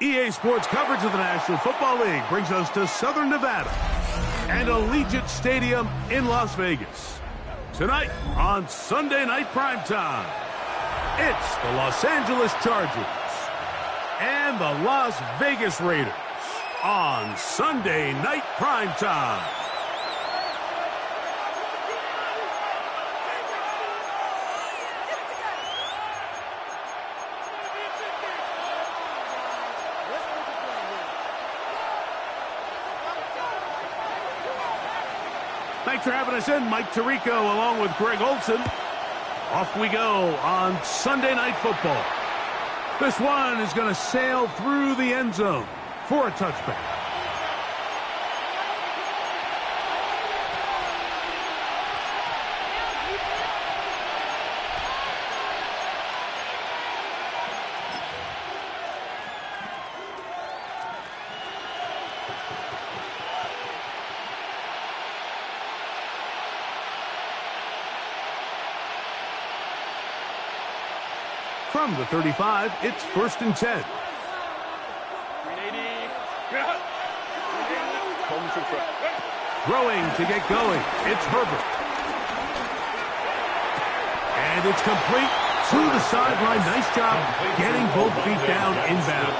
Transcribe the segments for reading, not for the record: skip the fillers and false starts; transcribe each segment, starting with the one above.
EA Sports coverage of the National Football League brings us to Southern Nevada and Allegiant Stadium in Las Vegas. Tonight on Sunday Night Primetime, it's the Los Angeles Chargers and the Las Vegas Raiders on Sunday Night Primetime. Thanks for having us in. Mike Tirico along with Greg Olson. Off we go on Sunday Night Football. This one is going to sail through the end zone for a touchback. From the 35, it's 1st and 10. Throwing to get going, it's Herbert. And it's complete to the sideline. Nice job getting both feet down inbound.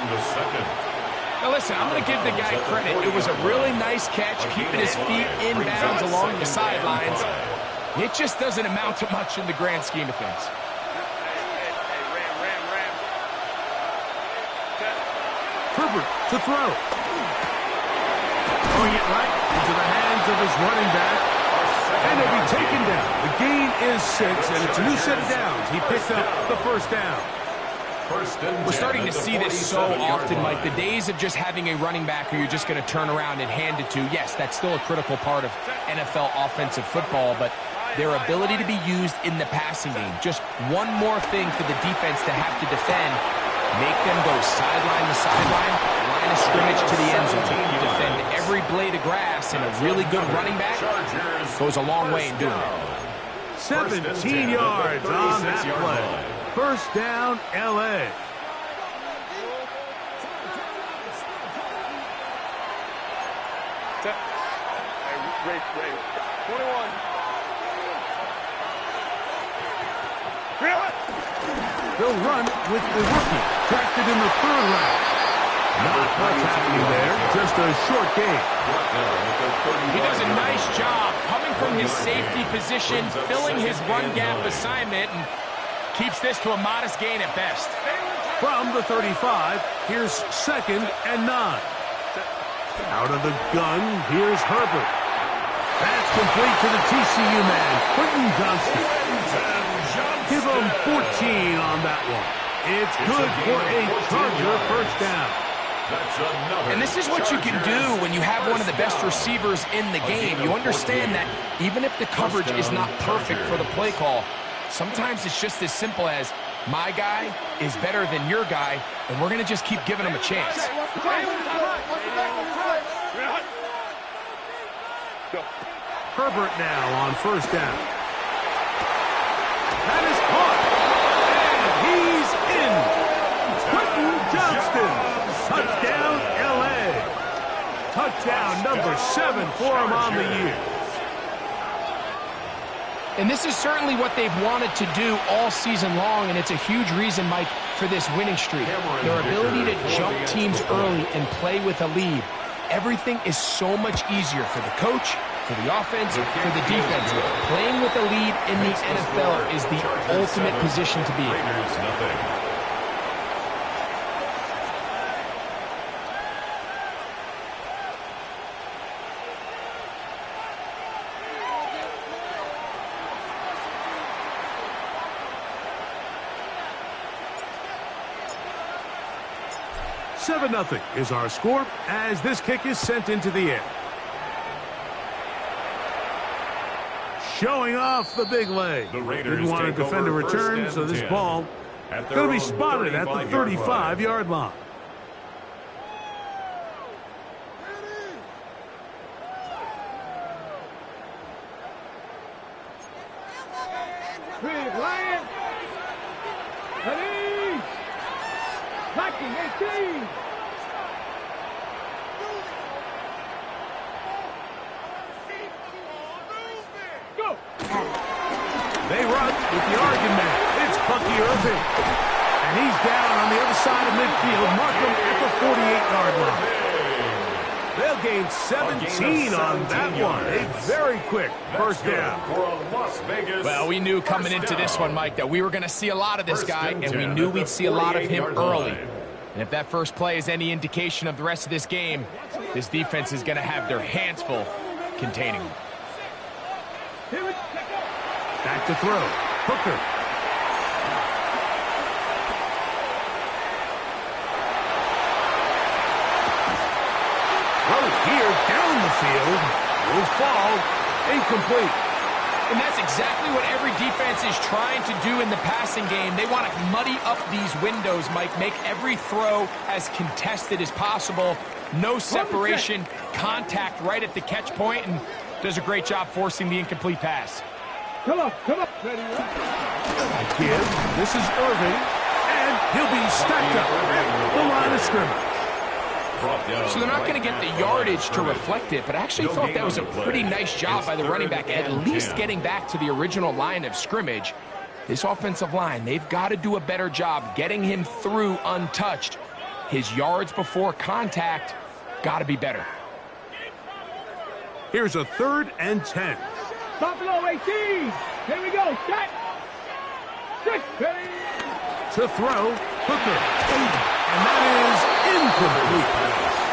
Now listen, I'm going to give the guy credit. It was a really nice catch, keeping his feet inbounds along the sidelines. It just doesn't amount to much in the grand scheme of things. Herbert to throw. Throwing it right into the hands of his running back. And he'll be taken down. The gain is 6, and it's a new set of downs. He picked up the first down. We're starting to see this so often, Mike. The days of just having a running back who you're just going to turn around and hand it to, yes, that's still a critical part of NFL offensive football, but their ability to be used in the passing game. Just one more thing for the defense to have to defend. Make them go sideline to sideline, line of scrimmage to the end zone. Defend every blade of grass, and a really good running back goes a long way in doing it. 17 yards on that play. First down, L.A. Ray, 21. They'll run with the rookie, drafted in the 3rd round. Not much happening there, just a short game. He does a nice job coming from his safety position, filling his run gap assignment, and keeps this to a modest gain at best. From the 35, here's 2nd and 9. Out of the gun, here's Herbert. That's complete to the TCU man, Quentin Johnston. Give him 14 on that one. It's good for a Charger first down. And this is what you can do when you have one of the best receivers in the game. You understand that even if the coverage is not perfect for the play call, sometimes it's just as simple as my guy is better than your guy, and we're going to just keep giving him a chance. Herbert now on first down. That is caught. And he's in. Quentin Johnston. Touchdown, L.A. Touchdown number 7 for him on the year. And this is certainly what they've wanted to do all season long, and it's a huge reason, Mike, for this winning streak. Their ability to jump teams early and play with a lead. Everything is so much easier for the coach, for the offense, for the defense. Playing with a lead in the NFL is the ultimate position to be in. Seven 0 is our score as this kick is sent into the air. Showing off the big leg. Didn't want to defend a return, so this ball going to be spotted at the 35-yard line. Big Lion. Ready. Blocking 18. Ricky Irving. And he's down on the other side of midfield. Mark him at the 48-yard line. They'll gain 17 on that one. A very quick first down. Well, we knew coming into this one, Mike, that we were going to see a lot of this guy, and we knew we'd see a lot of him early. And if that first play is any indication of the rest of this game, this defense is going to have their hands full containing him. Back to throw. Hooker. Here down the field will fall incomplete. And that's exactly what every defense is trying to do in the passing game. They want to muddy up these windows, Mike, make every throw as contested as possible. No separation, contact right at the catch point, and does a great job forcing the incomplete pass. Come on. Give. This is Irving, and he'll be stacked up at the line of scrimmage. So they're not going to get the yardage to reflect it, but I actually thought that was a pretty nice job by the running back, at least getting back to the original line of scrimmage. This offensive line, they've got to do a better job getting him through untouched. His yards before contact got to be better. Here's a 3rd and 10. Buffalo 18. Here we go. Set. 6. To throw, Hooker. And that is incomplete.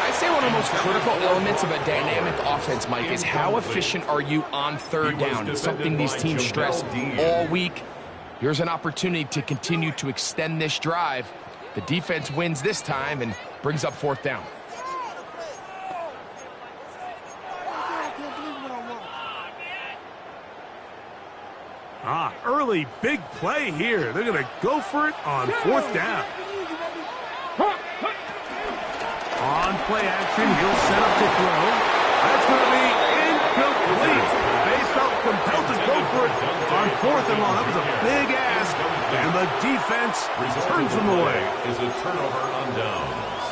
I'd say one of the most critical elements of a dynamic offense, Mike, is how efficient are you on 3rd down. It's something these teams stress all week. Here's an opportunity to continue to extend this drive. The defense wins this time and brings up 4th down. Early big play here. They're going to go for it on 4th down. On play action, he'll set up to throw. That's going to be incomplete. They felt compelled to go for it on 4th and long. That was a big ask, and the defense turns them away. Is a turnover on downs.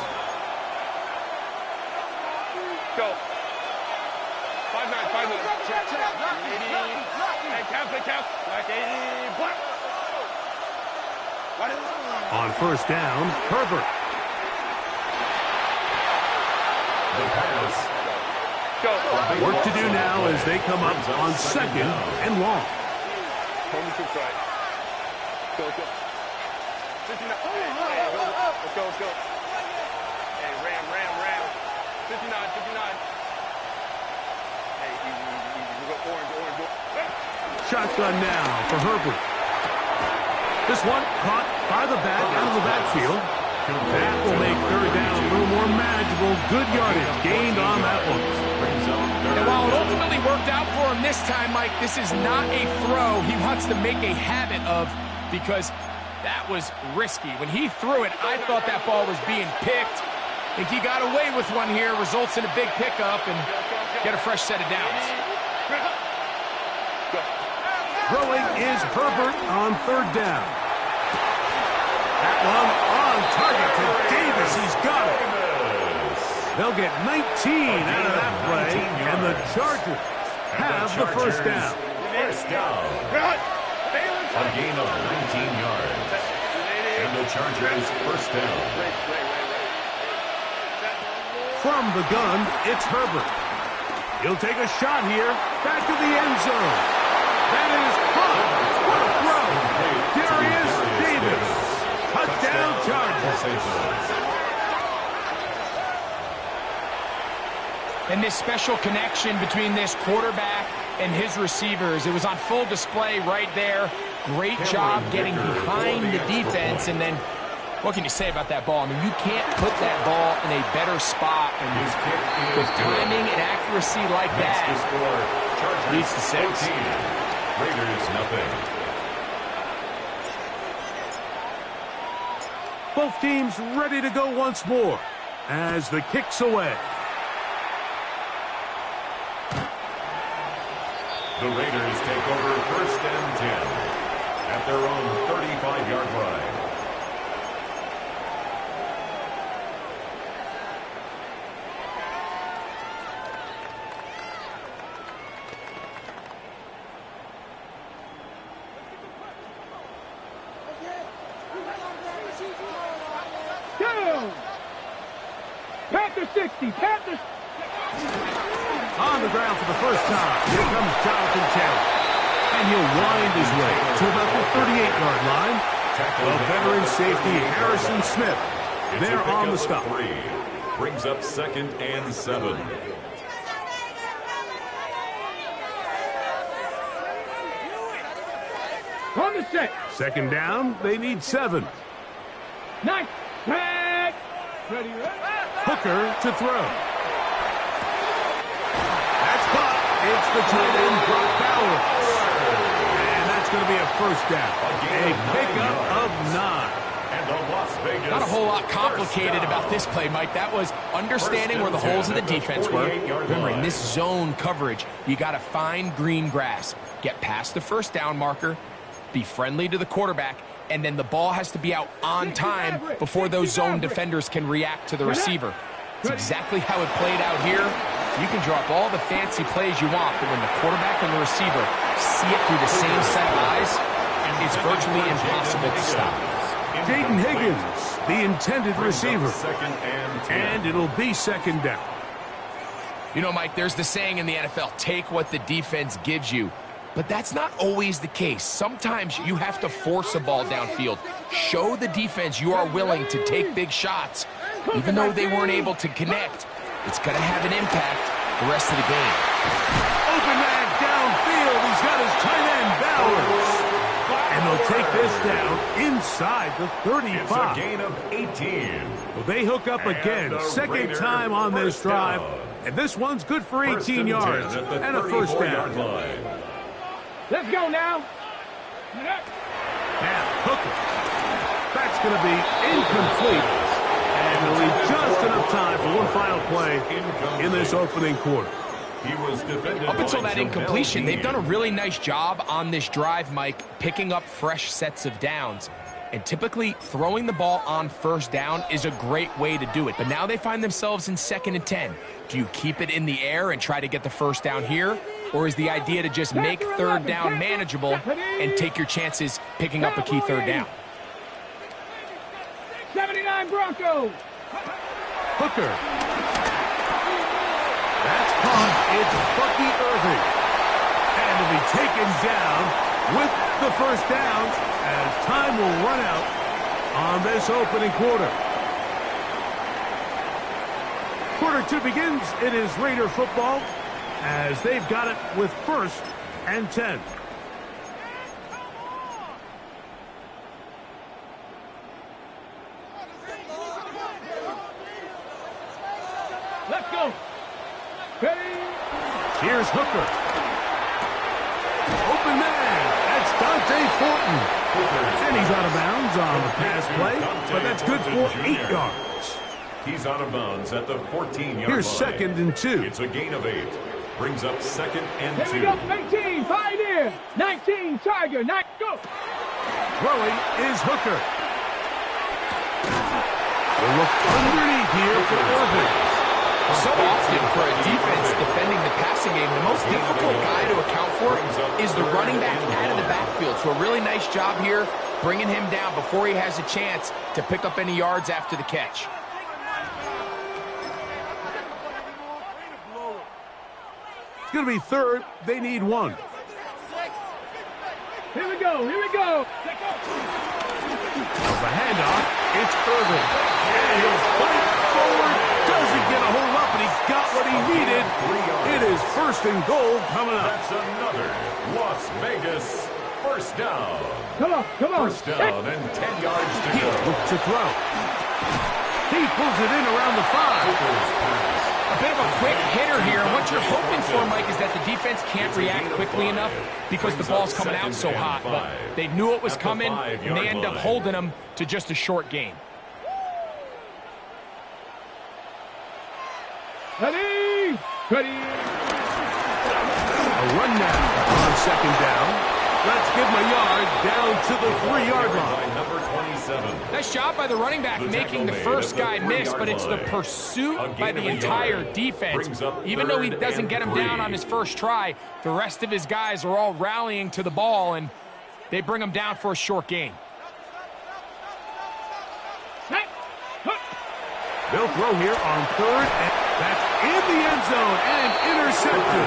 Go. 5-9. Check. Hey, count. Like 80. Block. On 1st down, Herbert. The pass. Go. Work to do now as they come up on 2nd and long. Home to side. Go. 59. Let's go. Hey, ram. 59. Hey, easy. Go orange. Shotgun now for Herbert. This one caught by the back out of the backfield. That will make 3rd down a little more manageable. Good yardage gained on that one. And while it ultimately worked out for him this time, Mike, this is not a throw he wants to make a habit of, because that was risky. When he threw it, I thought that ball was being picked. I think he got away with one here, results in a big pickup, and get a fresh set of downs. Throwing is Herbert on 3rd down. That one on target to Davis. He's got it. They'll get 19 out of that play, and the Chargers have the 1st down. A gain of 19 yards. And the Chargers 1st down. From the gun, it's Herbert. He'll take a shot here. Back to the end zone. That is caught. What a throw. Darius Davis. Touchdown Chargers. And this special connection between this quarterback and his receivers, it was on full display right there. Great job getting behind the defense, and then what can you say about that ball? I mean, you can't put that ball in a better spot, and with timing and accuracy like that, leads to 6. Raiders nothing. Both teams ready to go once more as the kick's away. The Raiders take over 1st and 10 at their own 35-yard line. Down. Panther 60. Panther. On the ground for the first time. Here comes Jonathan Taylor. And he'll wind his way to about the 38-yard line. The veteran safety, Harrison Smith. They're on the stop. 3. Brings up 2nd and 7. On the set. Second down, they need 7. Nice. Tag. Ready. Hooker to throw. That's caught. It's the tight end, Brock Bowers. And that's going to be a first down. A pickup of 9. And the Las Vegas. Not a whole lot complicated about this play, Mike. That was understanding where the holes in the defense were. Remember, in this zone coverage, you got to find green grass. Get past the first down marker, be friendly to the quarterback, and then the ball has to be out on time before those zone defenders can react to the receiver. It's exactly how it played out here. You can drop all the fancy plays you want, but when the quarterback and the receiver see it through the same set of eyes, it's virtually impossible to stop. Jaden Higgins, the intended receiver. And it'll be second down. You know, Mike, there's the saying in the NFL, take what the defense gives you. But that's not always the case. Sometimes you have to force a ball downfield. Show the defense you are willing to take big shots. Even though they weren't able to connect, it's going to have an impact the rest of the game. Open man downfield. He's got his tight end, Bowers. And they'll take this down inside the 35. It's a gain of 18. Well, they hook up again. Second time on this drive. And this one's good for 18 yards and a first down. Let's go now. Now, Hooker. That's going to be incomplete. And it'll be just enough time for one final play in this opening quarter. He was defended up until by that incompletion, they've done a really nice job on this drive, Mike, picking up fresh sets of downs. And typically, throwing the ball on first down is a great way to do it. But now they find themselves in 2nd and 10. Do you keep it in the air and try to get the first down here? Or is the idea to just make third down manageable and take your chances picking up a key third down? 79 Broncos. Hooker. That's caught. It's Bucky Irving. And will be taken down with the first down as time will run out on this opening quarter. Quarter 2 begins. It is Raider football as they've got it with 1st and 10. Let's go. Ready. Here's Hooker. Open man. That's Dante Fortin. And he's out of bounds on the pass play, but that's good for 8 yards. He's out of bounds at the 14-yard line. Here's 2nd and 2. It's a gain of 8. Brings up 2nd and 2. Here we go. 19. Pioneer. 19. Tiger. 9. Go. Throwing is Hooker. We'll look underneath here for Irving. So often for a defense defending the passing game, the most difficult guy to account for is the running back out of the backfield. So a really nice job here bringing him down before he has a chance to pick up any yards after the catch. It's going to be 3rd. They need 1. Here we go. Here we go. The handoff. It's Irving. And he'll fight forward. Doesn't get a hold up, and he got what he needed. It is 1st and goal coming up. That's another Las Vegas first down. Come on. Come on. First down and 10 yards to He go. looks to throw. He pulls it in around the 5. A bit of a quick hitter here. What you're hoping for, Mike, is that the defense can't react quickly enough because the ball's coming out so hot. But they knew it was coming, and they end up holding them to just a short gain. Ready. Ready. A run now on 2nd down. Let's give him a yard down to the 3-yard line. Number 27. Nice job by the running back making the first guy miss, but it's the pursuit by the entire defense. Even though he doesn't get him down on his first try, the rest of his guys are all rallying to the ball, and they bring him down for a short gain. He'll throw here on third, and that's in the end zone and intercepted.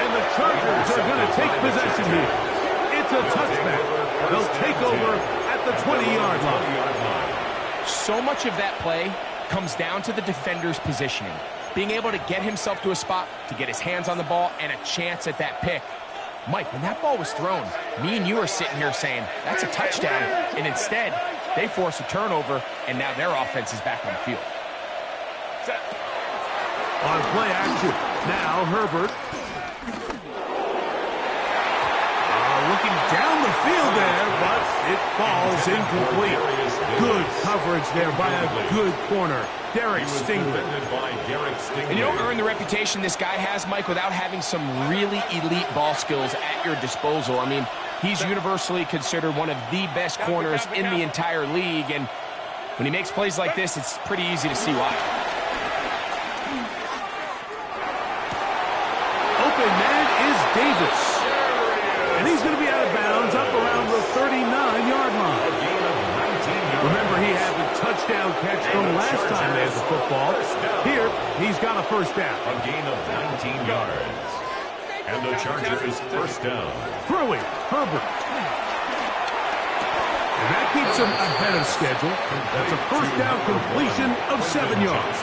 And the Chargers are going to take possession here. It's a touchback. They'll take over at the 20-yard line. So much of that play comes down to the defender's positioning. Being able to get himself to a spot, to get his hands on the ball, and a chance at that pick. Mike, when that ball was thrown, me and you are sitting here saying, that's a touchdown. And instead, they force a turnover, and now their offense is back on the field. On play action, now Herbert. Looking down the field there, but it falls incomplete. Good coverage there by a good corner, Derek Stingley. And you don't earn the reputation this guy has, Mike, without having some really elite ball skills at your disposal. I mean, he's universally considered one of the best corners in the entire league, and when he makes plays like this, it's pretty easy to see why. Open man is Davis. And he's going to be out of bounds up around the 39-yard line. Remember, he had the touchdown catch from last time they had the football. Here, he's got a first down. A gain of 19 yards. And the Chargers first down. Throwing, Herbert. And that keeps him ahead of schedule. That's a first down completion of 7 yards.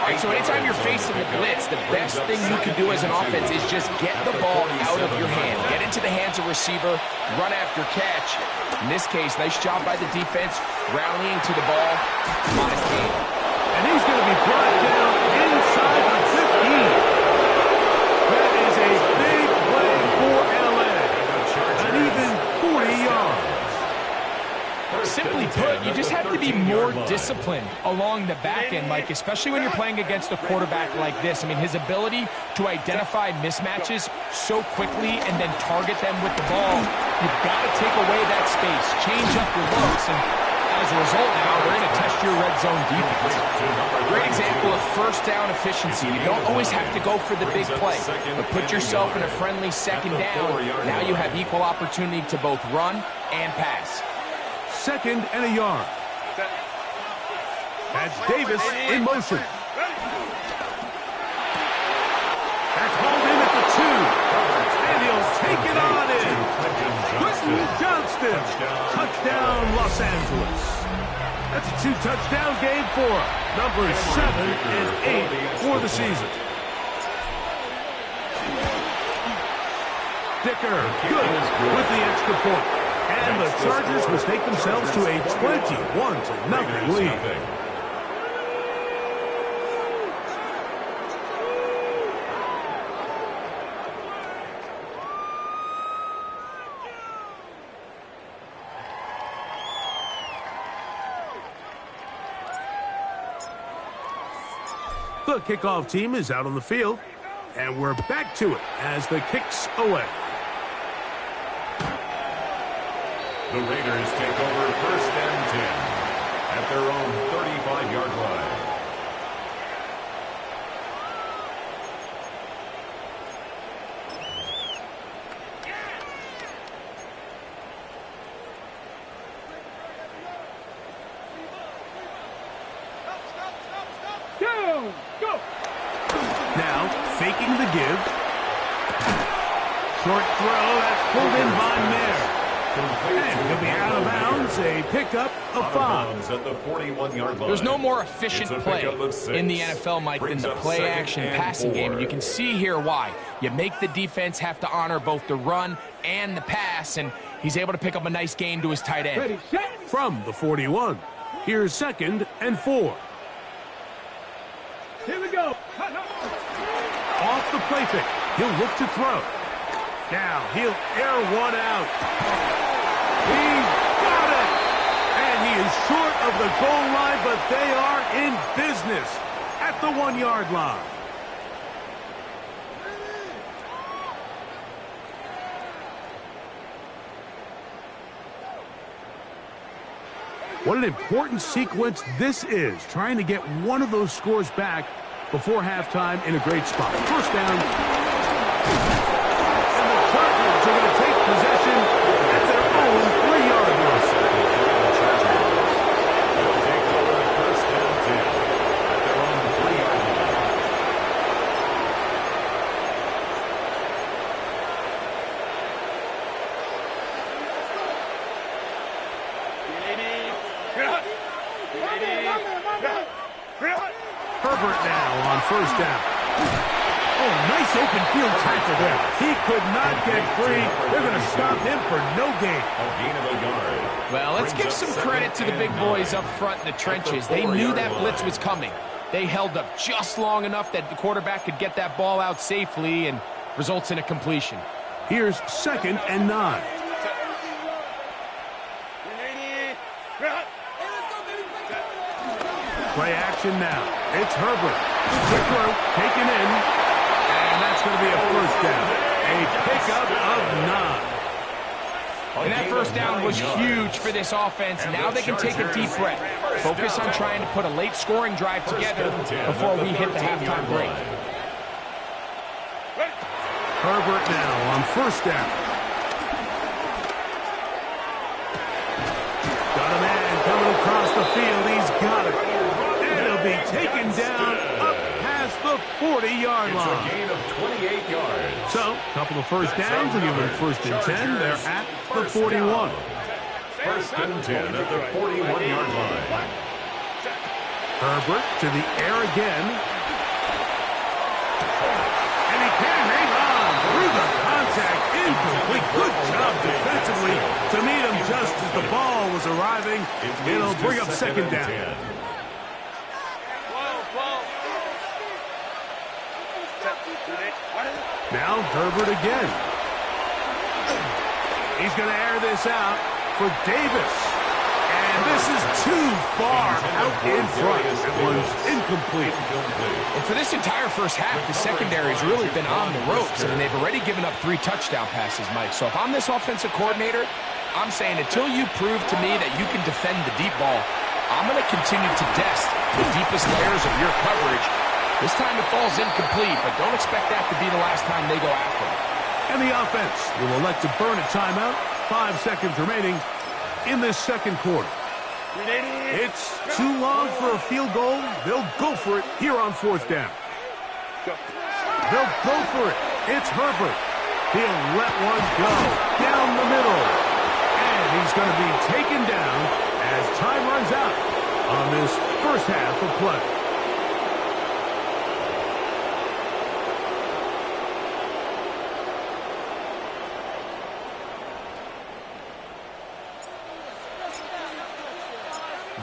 All right, so anytime you're facing the blitz, the best thing you can do as an offense is just get the ball out of your hand. Get into the hands of receiver, run after catch. In this case, nice job by the defense, rallying to the ball. Modest gain. And he's going to be brought down inside the 15. That is a big play for LA. An even 40 yards. Simply put, you just have to be more disciplined along the back end, Mike, especially when you're playing against a quarterback like this. I mean, his ability to identify mismatches so quickly and then target them with the ball, you've got to take away that space, change up your looks, and as a result now, they're going to test your red zone defense. Great example of first down efficiency. You don't always have to go for the big play, but put yourself in a friendly second down. Now you have equal opportunity to both run and pass. Second and a yard. That's Davis in motion. That's hauled in at the 2. And he'll take it on in. Quentin Johnston. Touchdown, Los Angeles. That's a 2-touchdown game for him. Numbers 7 and 8 for the season. Dicker, good with the extra point. And the Chargers mistake themselves to a 21-0 lead. The kickoff team is out on the field, and we're back to it as the kick's away. The Raiders take over first and 10 at their own 35-yard line. Down, go. Now, faking the give. Short throw, that's pulled in by Mayer. And he'll be out of bounds, a pickup of 5. At the 41-yard line. There's no more efficient play in the NFL, Mike, than the play-action passing game. And you can see here why. You make the defense have to honor both the run and the pass, and he's able to pick up a nice gain to his tight end. Ready, set. From the 41, here's 2nd and 4. Here we go. Off the play fake, he'll look to throw. Now, he'll air one out. He's got it! And he is short of the goal line, but they are in business at the 1-yard line. What an important sequence this is, trying to get one of those scores back before halftime in a great spot. First down. And the Chargers are going to take possession at their own 3-yard line. They'll take over first and 10 Herbert now on first down. Oh, nice open field tackle there. He could not get free. They're going to stop him for no gain. A gain of a yard. Well, let's give some credit to the big boys up front in the trenches. They knew that blitz was coming. They held up just long enough that the quarterback could get that ball out safely and results in a completion. Here's 2nd and 9. Play action now. It's Herbert. Quick throw, taken in. And that's going to be a first down. A pickup of 9. And that first down was huge for this offense. Now they can take a deep breath. Focus on trying to put a late scoring drive together before we hit the halftime break. Herbert now on first down. Got a man coming across the field. He's got it. And he'll be taken down up past the 40-yard line. It's a gain of 28 yards. So, a couple of first downs and even 1st and 10. They're at the 41. 1st and 10 at the 41-yard line. Herbert to the air again. And he can hang on through the contact. Incomplete. Good job defensively to meet him just as the ball was arriving. It'll bring up 2nd down. Now Herbert again. He's going to air this out for Davis. And this is too far out in front. That one's incomplete. And for this entire first half, the secondary has really been on the ropes. I mean, they've already given up 3 touchdown passes, Mike. So if I'm this offensive coordinator, I'm saying until you prove to me that you can defend the deep ball, I'm going to continue to test the deepest layers of your coverage. This time it falls incomplete, but don't expect that to be the last time they go after it. And the offense will elect to burn a timeout. 5 seconds remaining in this 2nd quarter. It's too long for a field goal. They'll go for it here on 4th down. They'll go for it. It's Herbert. He'll let one go down the middle. And he's going to be taken down as time runs out on this first half of play.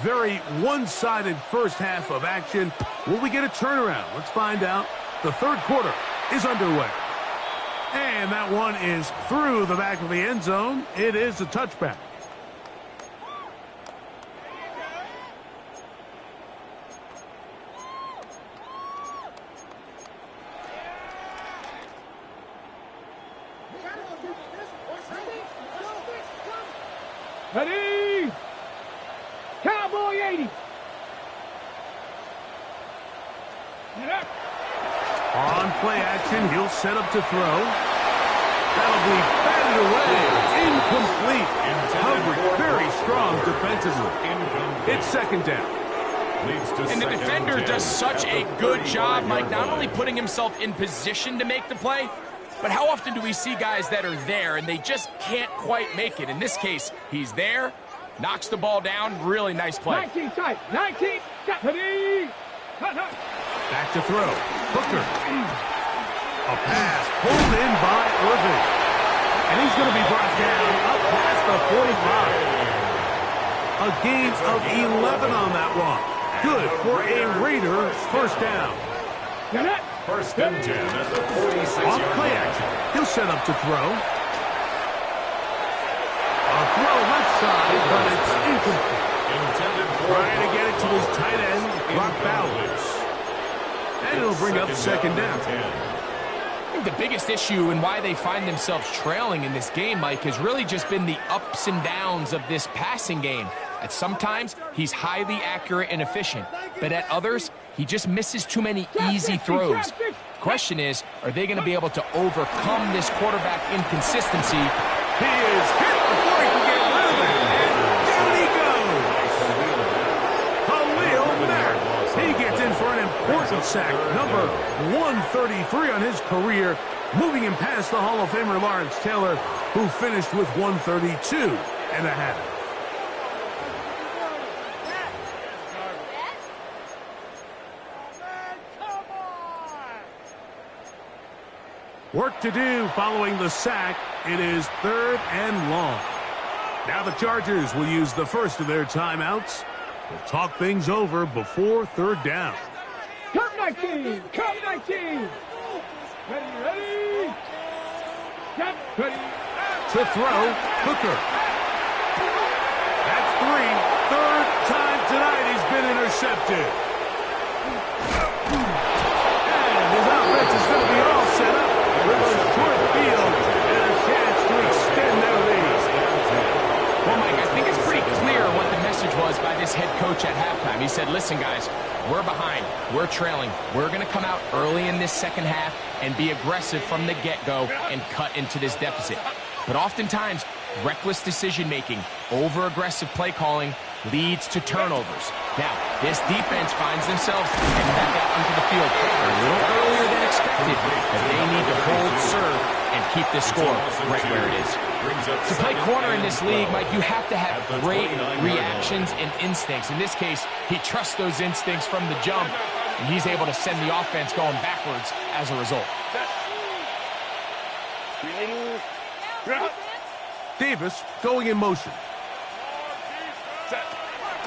Very one-sided first half of action. Will we get a turnaround? Let's find out. The 3rd quarter is underway. And that one is through the back of the end zone. It is a touchback. Ready? Cowboy 80. On play action, he'll set up to throw. That'll be batted away. Incomplete. Coverage very strong defensively. It's 2nd down. And the defender does such a good job, Mike, not only putting himself in position to make the play, but how often do we see guys that are there and they just can't quite make it? In this case, he's there, knocks the ball down. Really nice play. 19 tight. 19. Ready? Back to throw. Hooker. A pass pulled in by Irving. And he's going to be brought down up past the 45. A gain of 11 on that one. Good for a Raider first down. 1st and 10 at the 46-yard Off play action. He'll set up to throw. A throw left side, but it's incomplete. Trying to get it to his tight end, Brock Bowers. And it'll bring up 2nd down. I think the biggest issue and why they find themselves trailing in this game, Mike, has really just been the ups and downs of this passing game. At sometimes, he's highly accurate and efficient, but at others, he just misses too many easy throws. Question is, are they going to be able to overcome this quarterback inconsistency? He is hit before he can get rid of it, and down he goes. Khalil Mack. He gets in for an important sack, number 133 on his career, moving him past the Hall of Famer Lawrence Taylor, who finished with 132 and a half. Work to do following the sack. It is 3rd and long. Now the Chargers will use the first of their timeouts. We'll talk things over before 3rd down. Come 19! Come 19! Ready! Step, ready. To throw, Hooker. That's 3. 3rd time tonight he's been intercepted. And his offense is going to be all set up with a short field and a chance to extend their lead. Well, Mike, I think it's pretty clear what the message was by this head coach at halftime. He said, listen, guys, we're behind. We're trailing. We're going to come out early in this second half and be aggressive from the get-go and cut into this deficit. But oftentimes, reckless decision-making, over-aggressive play calling leads to turnovers. Now, this defense finds themselves heading back out onto the field a little earlier than expected, but they need to hold serve and keep this score right where it is. To play corner in this league, Mike, you have to have great reactions and instincts. In this case, he trusts those instincts from the jump, and he's able to send the offense going backwards as a result. Davis going in motion.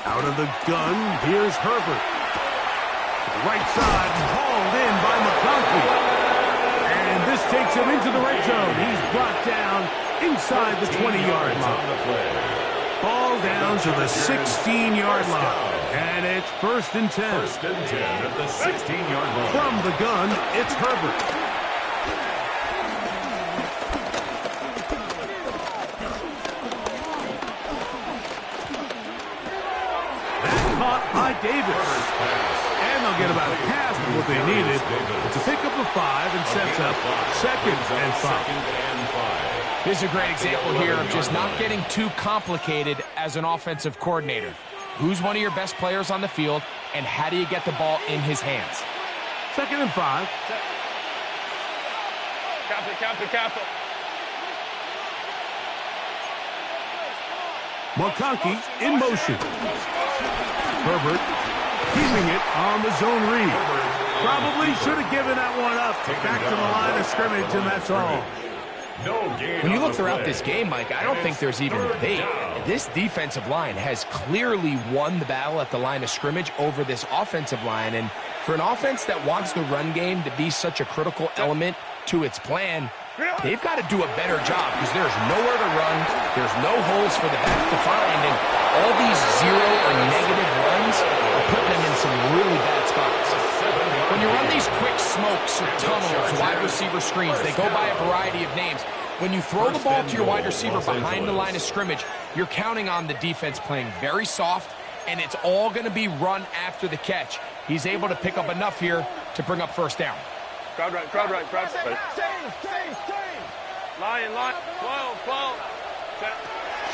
Out of the gun, here's Herbert. Right side, hauled in by McConkey. And this takes him into the red zone. He's brought down inside the 20-yard line. Ball down to the 16-yard line. And it's 1st and 10. 1st and 10 at the 16-yard line. From the gun, it's Herbert. By Davis. And they'll get about half of what they needed. It's a pickup of 5 and sets up 2nd and 5. This is a great example here of just not getting too complicated as an offensive coordinator. Who's one of your best players on the field, and how do you get the ball in his hands? 2nd and 5. Capital. McConkey in motion. Herbert keeping it on the zone read. Probably should have given that one up. Back to the line of scrimmage, and that's all. When you look throughout this game, Mike, I don't think there's even debate. This defensive line has clearly won the battle at the line of scrimmage over this offensive line. And for an offense that wants the run game to be such a critical element to its plan, they've got to do a better job because there's nowhere to run. There's no holes for the back to find. And all these zero or negative runs are putting them in some really bad spots. When you run these quick smokes or tunnels, wide receiver screens, they go by a variety of names. When you throw the ball to your wide receiver behind the line of scrimmage, you're counting on the defense playing very soft, and it's all going to be run after the catch. He's able to pick up enough here to bring up 1st down. Crowd right. Line. 12.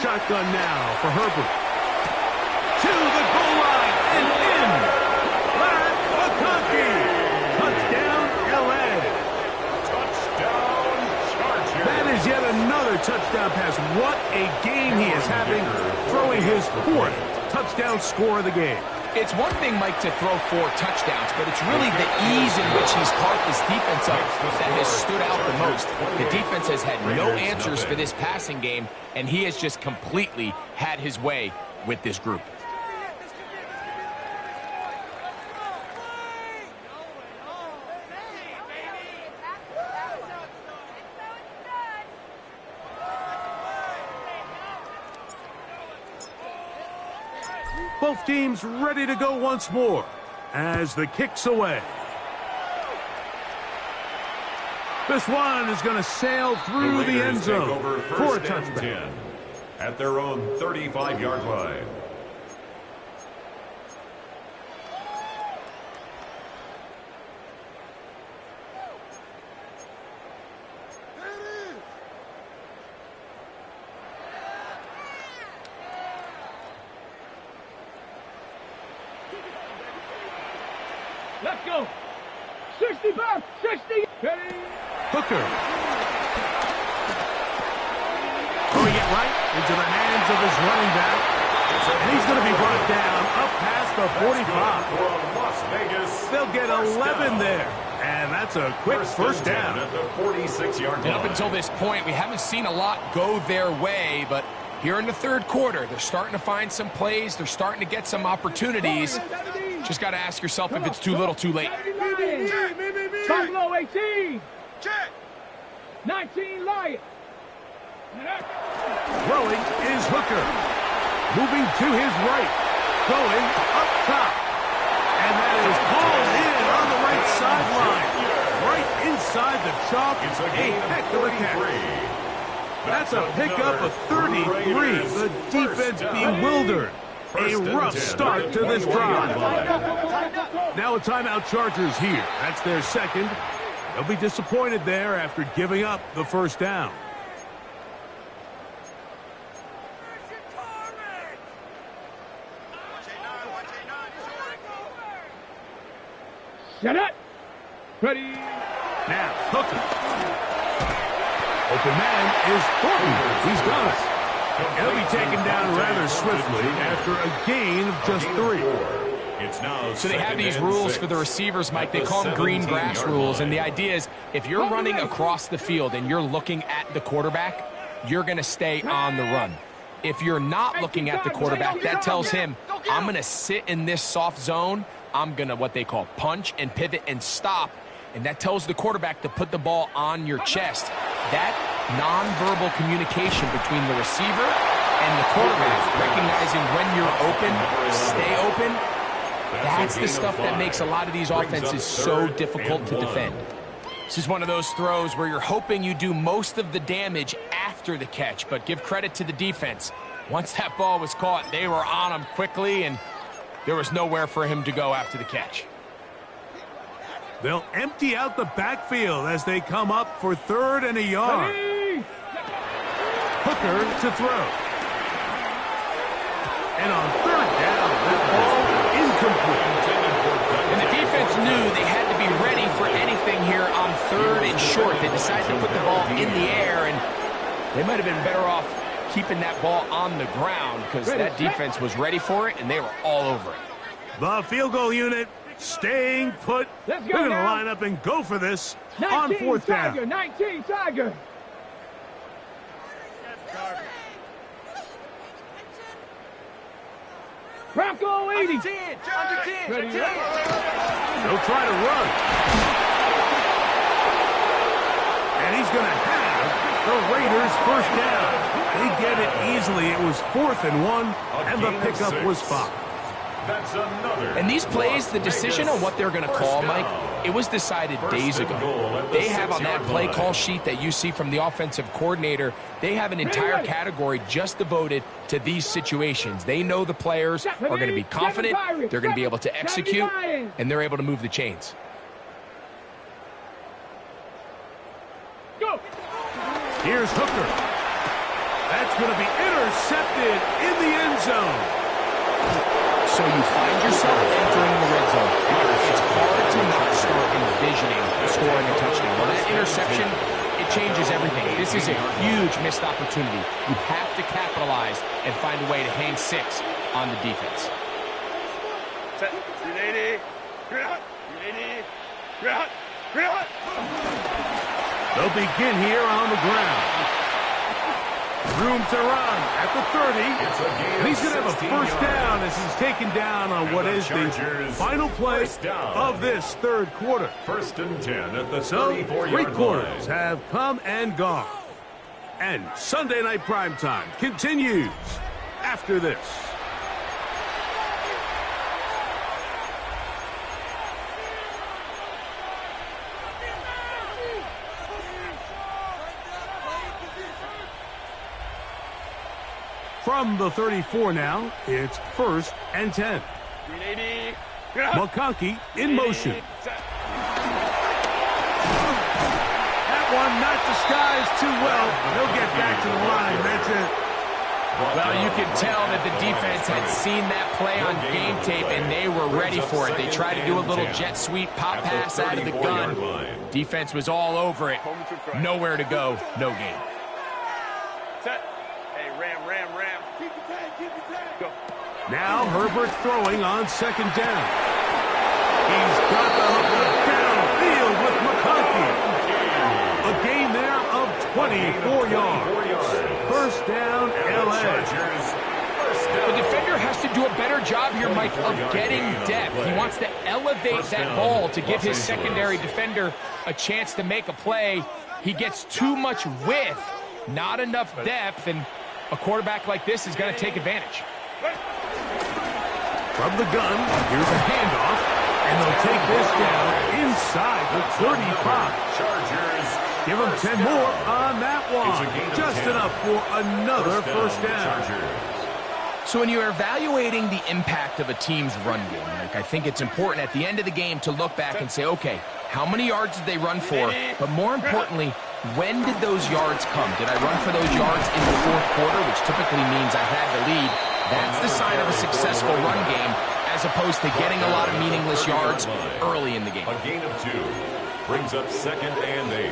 Shotgun now for Herbert. To the goal line and in. Larry McConkey. Touchdown, L.A. Touchdown, Chargers. That is yet another touchdown pass. What a game he is having, throwing his 4th touchdown score of the game. It's one thing, Mike, to throw 4 touchdowns, but it's really the ease in which he's carved this defense up that has stood out the most. The defense has had no answers for this passing game, and he has just completely had his way with this group. Both teams ready to go once more as the kick's away. This one is going to sail through the end zone for a touchback. At their own 35-yard line. Let's go. 60 back. 60. Hooker. Throwing it right into the hands of his running back. And he's going to be brought down up past the 45. They'll get 11 there. And that's a quick first down. At the 46-yard line. And up until this point, we haven't seen a lot go their way, but here in the third quarter, they're starting to find some plays. They're starting to get some opportunities. Just got to ask yourself if it's too little, too late. Buffalo 18. 19 Lions. Throwing is Hooker. Moving to his right. Going up top. And that is called in on the right sideline. Right inside the chalk. It's a heck of a catch. That's a pickup of 33. The defense bewildered. A rough start to this drive. Now a timeout Chargers here. That's their second. They'll be disappointed there after giving up the first down. Set up. Ready. Now, Hooker. Open man is Thornton. He's got it. He'll be taken down rather swiftly after a gain of just 3. It's now so they have these rules for the receivers, Mike. They call them green grass rules. And the idea is if you're running across the field and you're looking at the quarterback, you're going to stay on the run. If you're not looking at the quarterback, that tells him, I'm going to sit in this soft zone. I'm going to what they call punch and pivot and stop. And that tells the quarterback to put the ball on your chest. That nonverbal communication between the receiver and the quarterback, recognizing when you're open, stay open, that's the stuff that makes a lot of these offenses so difficult to defend. This is one of those throws where you're hoping you do most of the damage after the catch, but give credit to the defense. Once that ball was caught, they were on him quickly, and there was nowhere for him to go after the catch. They'll empty out the backfield as they come up for 3rd and a yard. Hooker to throw. And on 3rd down, that ball incomplete. And the defense knew they had to be ready for anything here on 3rd and short. They decided to put the ball in the air, and they might have been better off keeping that ball on the ground because that defense was ready for it, and they were all over it. The field goal unit staying put. They're going to line up and go for this on 4th down. 19 Tiger. Bronco 80. They'll try to run. And he's going to have the Raiders first down. They get it easily. It was 4th and 1, and the pickup was 5. That's another. And these plays, the decision on what they're going to call, Mike, it was decided days ago. They have on that play call sheet that you see from the offensive coordinator, they have an entire category just devoted to these situations. They know the players are going to be confident, they're going to be able to execute, and they're able to move the chains. Go. Here's Hooker. That's going to be intercepted in the end zone. So you find yourself entering the red zone. It's hard to not start envisioning scoring a touchdown. Well, that interception, it changes everything. This is a huge missed opportunity. You have to capitalize and find a way to hang 6 on the defense. Set. 380. They'll begin here on the ground. Room to run at the 30. And he's going to have a first down as he's taken down on what is the final play of this 3rd quarter. 1st and 10 at the 34-yard So 3 quarters have come and gone. And Sunday Night Primetime continues after this. From the 34 now, it's 1st and 10. McConkey in motion. That one not disguised too well. They'll get back to the line. That's it. Well, you can tell that the defense had seen that play on game tape, and they were ready for it. They tried to do a little jet sweep pop pass out of the gun. Defense was all over it. Nowhere to go, no game. Set. Hey, Ram. Go. Now Herbert throwing on 2nd down. He's got the hooker downfield 24 yards. First down, LA. The defender has to do a better job here, Mike, of getting depth. He wants to elevate that ball to give his secondary defender a chance to make a play. He gets too much width, not enough depth, and a quarterback like this is going to take advantage. From the gun, here's a handoff, and they'll take this down inside the 35. Give them 10 more on that one. Just enough for another first down. So when you're evaluating the impact of a team's run game, Mike, I think it's important at the end of the game to look back and say, okay, how many yards did they run for? But more importantly, when did those yards come? Did I run for those yards in the fourth quarter, which typically means I had the lead? That's the sign of a successful run game, as opposed to getting a lot of meaningless yards early in the game. A gain of 2 brings up 2nd and 8.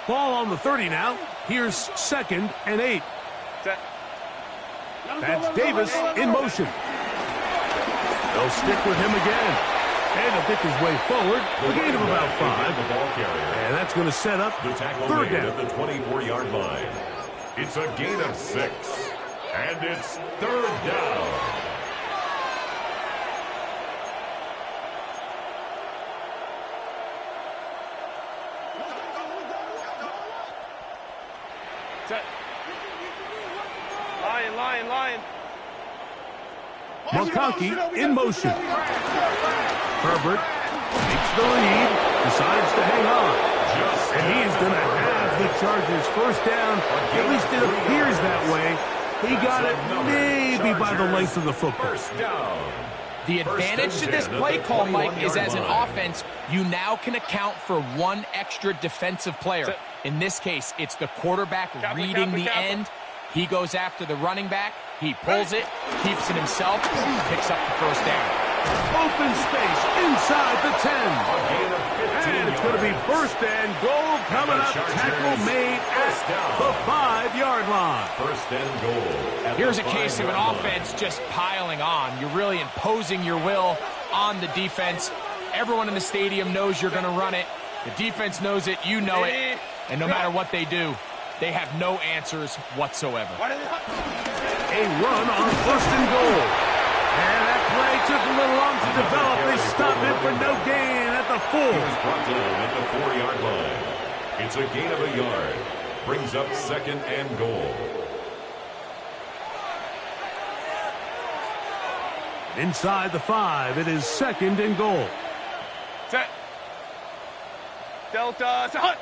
Ball on the 30 now. Here's 2nd and 8. That's Davis in motion. They'll stick with him again. And he'll pick his way forward. A gain of about 5. And that's going to set up The tackle 3rd made down. at the 24-yard line. It's a gain of 6. And it's 3rd down. Lion. McConkey in motion. Herbert takes the lead, decides to hang on. And he is going to have the Chargers first down. At least it appears that way. He got it maybe by the length of the football. First down. The advantage to this play call, Mike, is as an offense, you now can account for one extra defensive player. In this case, it's the quarterback reading the end. He goes after the running back. He pulls it, keeps it himself, picks up the first down. Open space inside the 10. And it's going to be 1st and goal coming up. Tackle made at the 5-yard line. 1st and goal. Here's a case of an offense just piling on. You're really imposing your will on the defense. Everyone in the stadium knows you're going to run it. The defense knows it. You know it. And no matter what they do, they have no answers whatsoever. A run on 1st and goal. And that play took a little long to develop. They stopped it for no gain at the 4. He was brought down at the 4-yard line. It's a gain of a yard. Brings up 2nd and goal. Inside the 5, it is 2nd and goal. Set. Delta. Hunt.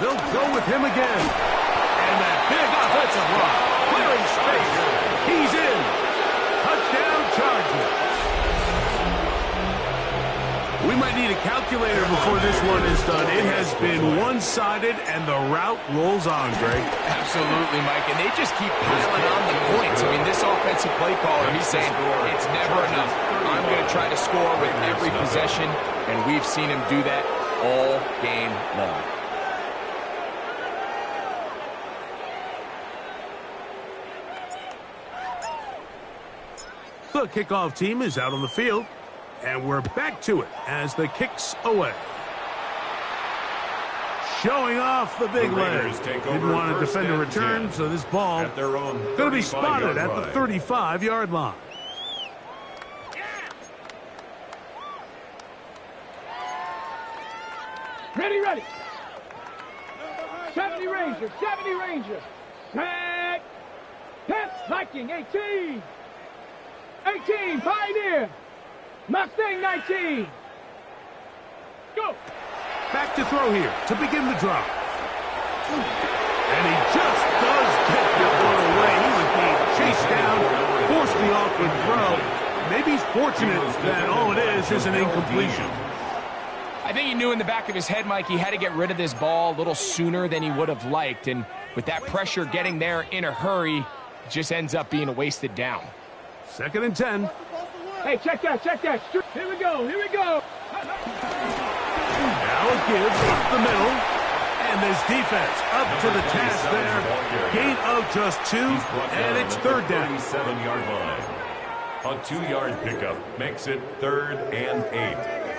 They'll go with him again. And that big offensive run. Clearing space. He's in. Touchdown Chargers. We might need a calculator before this one is done. It has been one-sided, and the route rolls on, Greg. Absolutely, Mike. And they just keep piling on the points. I mean, this offensive play caller, he's saying it's never enough. I'm going to try to score with every possession, and we've seen him do that all game long. The kickoff team is out on the field, and we're back to it as the kick's away. Showing off the big leg. Didn't want to defend a return, so this ball going to be spotted at the 35-yard line. Ready. 70 Ranger. Set. Viking 18. 18, Pioneer. Mustang 19. Go. Back to throw here to begin the drive. And he just does get that one away. He was being chased down, forced the awkward throw. Maybe he's fortunate that all it is an incompletion. I think he knew in the back of his head, Mike, he had to get rid of this ball a little sooner than he would have liked. And with that pressure getting there in a hurry, it just ends up being a wasted down. 2nd and 10. Hey, check that. Here we go. Now it gives up the middle. And this defense up to the task there. Gain of just 2, and it's third down. 37-yard line. A 2-yard pickup makes it 3rd and 8.